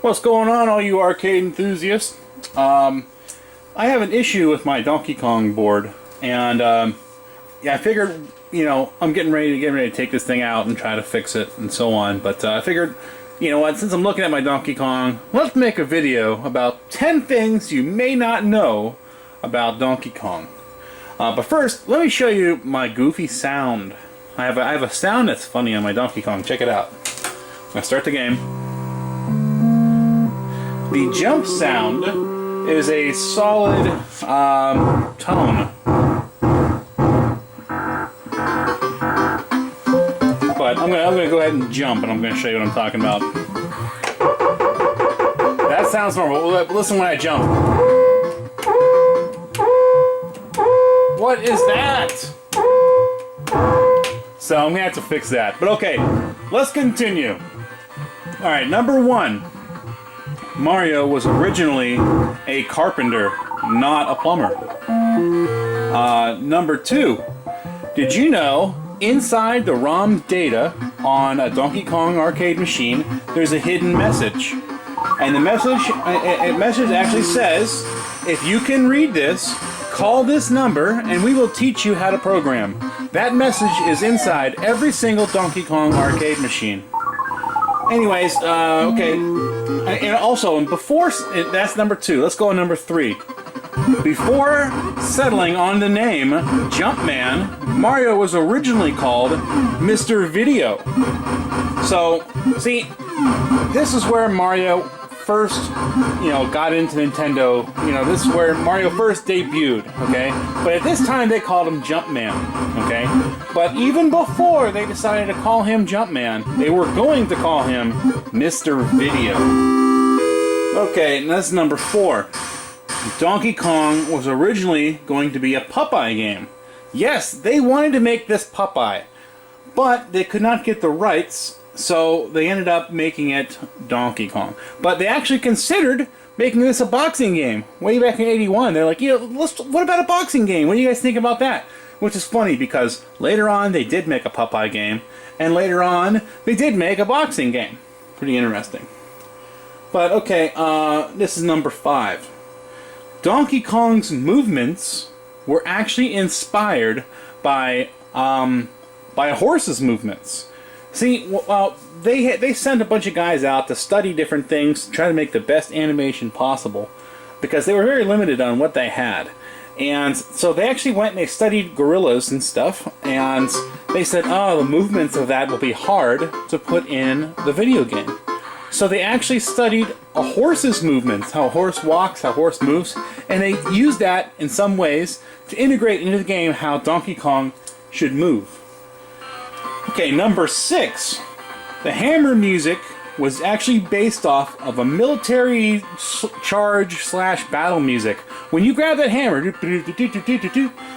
What's going on, all you arcade enthusiasts? I have an issue with my Donkey Kong board, and yeah, I figured, you know, I'm getting ready to take this thing out and try to fix it and so on. But I figured, you know what, since I'm looking at my Donkey Kong, let's make a video about 10 things you may not know about Donkey Kong. But first, let me show you my goofy sound. I have a sound that's funny on my Donkey Kong. Check it out. I'm gonna start the game. The jump sound is a solid tone. But I'm gonna go ahead and jump, and I'm gonna show you what I'm talking about. That sounds normal. Listen when I jump. What is that? So I'm gonna have to fix that. But okay, let's continue. Alright, number 1. Mario was originally a carpenter, not a plumber. Number 2. Did you know inside the ROM data on a Donkey Kong arcade machine there's a hidden message? And the message actually says, if you can read this, call this number and we will teach you how to program. That message is inside every single Donkey Kong arcade machine. Anyways, okay. And also, before, that's number 2. Let's go on number 3. Before settling on the name Jumpman, Mario was originally called Mr. Video. So, see, this is where Mario first, you know, got into Nintendo. You know, this is where Mario first debuted, okay? But at this time, they called him Jumpman, okay? But even before they decided to call him Jumpman, they were going to call him Mr. Video. Okay, and that's number 4. Donkey Kong was originally going to be a Popeye game. Yes, they wanted to make this Popeye, but they could not get the rights, so they ended up making it Donkey Kong. But they actually considered making this a boxing game way back in '81. They're like, you know, what about a boxing game? What do you guys think about that? Which is funny because later on they did make a Popeye game, and later on they did make a boxing game. Pretty interesting. But okay, this is number 5. Donkey Kong's movements were actually inspired by a horse's movements. See, well, they sent a bunch of guys out to study different things, try to make the best animation possible, because they were very limited on what they had. And so they actually went and they studied gorillas and stuff, and they said, oh, the movements of that will be hard to put in the video game. So they actually studied a horse's movements, how a horse walks, how a horse moves, and they used that in some ways to integrate into the game how Donkey Kong should move. Okay, number 6. The hammer music was actually based off of a military charge / battle music. When you grab that hammer,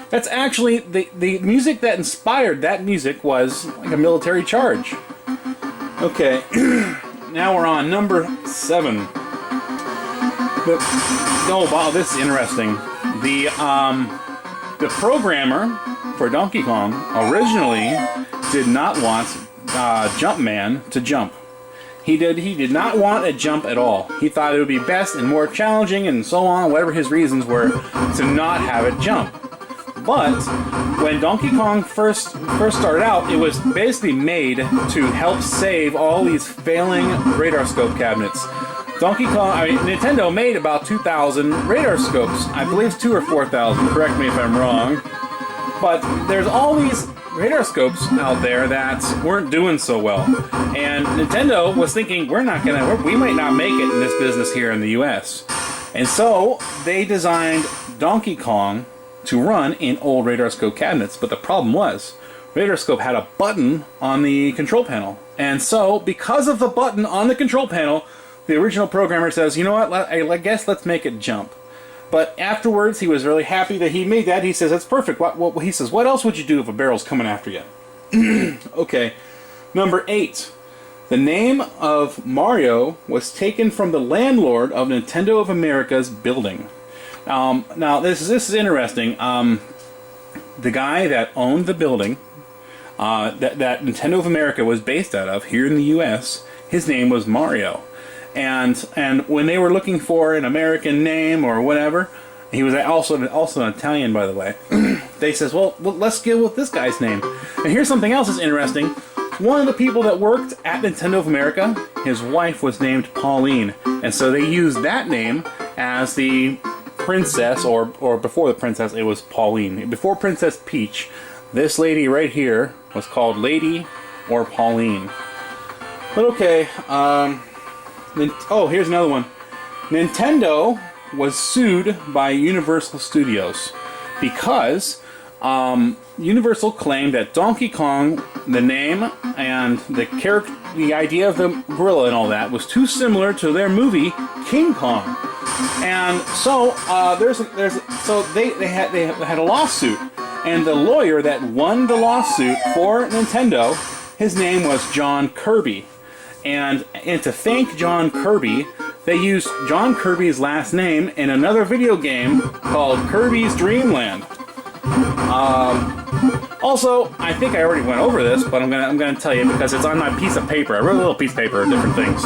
that's actually the music that inspired that music was like a military charge. Okay, now we're on number 7. Oh wow, this is interesting. The programmer for Donkey Kong originally did not want Jumpman to jump. He did not want a jump at all. He thought it would be best and more challenging and so on, whatever his reasons were, to not have it jump. But when Donkey Kong first started out, it was basically made to help save all these failing RadarScope cabinets. Nintendo made about 2,000 RadarScopes. I believe it's 2,000 or 4,000. Correct me if I'm wrong. But there's all these RadarScopes out there that weren't doing so well, and Nintendo was thinking we might not make it in this business here in the U.S. And so they designed Donkey Kong to run in old RadarScope cabinets. But the problem was, RadarScope had a button on the control panel, and so because of the button on the control panel, the original programmer says, you know what? I guess let's make it jump. But afterwards, he was really happy that he made that. He says, that's perfect. He says, what else would you do if a barrel's coming after you? Okay. Number 8. The name of Mario was taken from the landlord of Nintendo of America's building. Now, this is interesting. The guy that owned the building that Nintendo of America was based out of here in the U.S., his name was Mario. And when they were looking for an American name or whatever, he was also an Italian, by the way. They says, well, let's go with this guy's name. And here's something else that's interesting. One of the people that worked at Nintendo of America, his wife was named Pauline, and so they used that name as the princess, or before the princess, it was Pauline. Before Princess Peach, this lady right here was called Lady or Pauline. But okay, oh, here's another one. Nintendo was sued by Universal Studios because Universal claimed that Donkey Kong, the name and the character, the idea of the gorilla and all that, was too similar to their movie King Kong, and so they had a lawsuit, and the lawyer that won the lawsuit for Nintendo, his name was John Kirby, and to thank John Kirby, they used John Kirby's last name in another video game called Kirby's Dream Land. Also, I think I already went over this, but I'm gonna tell you because it's on my piece of paper. I wrote a little piece of paper of different things.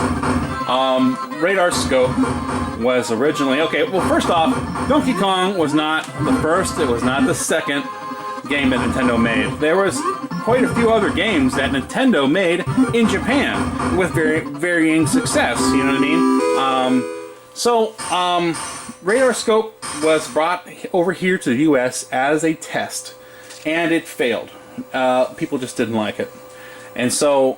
RadarScope was originally... Okay, well, first off, Donkey Kong was not the first, it was not the second game that Nintendo made. There was quite a few other games that Nintendo made in Japan with varying success, you know what I mean? RadarScope was brought over here to the US as a test, and it failed. People just didn't like it. And so,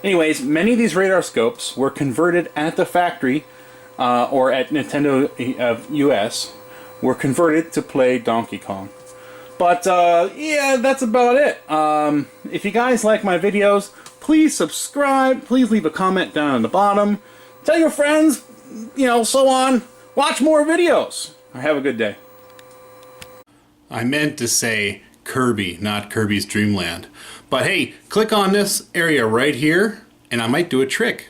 anyways, many of these RadarScopes were converted at the factory, or at Nintendo US, were converted to play Donkey Kong. But, yeah, that's about it. If you guys like my videos, please subscribe, please leave a comment down at the bottom, tell your friends, you know, so on. Watch more videos. Have a good day. I meant to say Kirby, not Kirby's Dream Land. But hey, click on this area right here, and I might do a trick.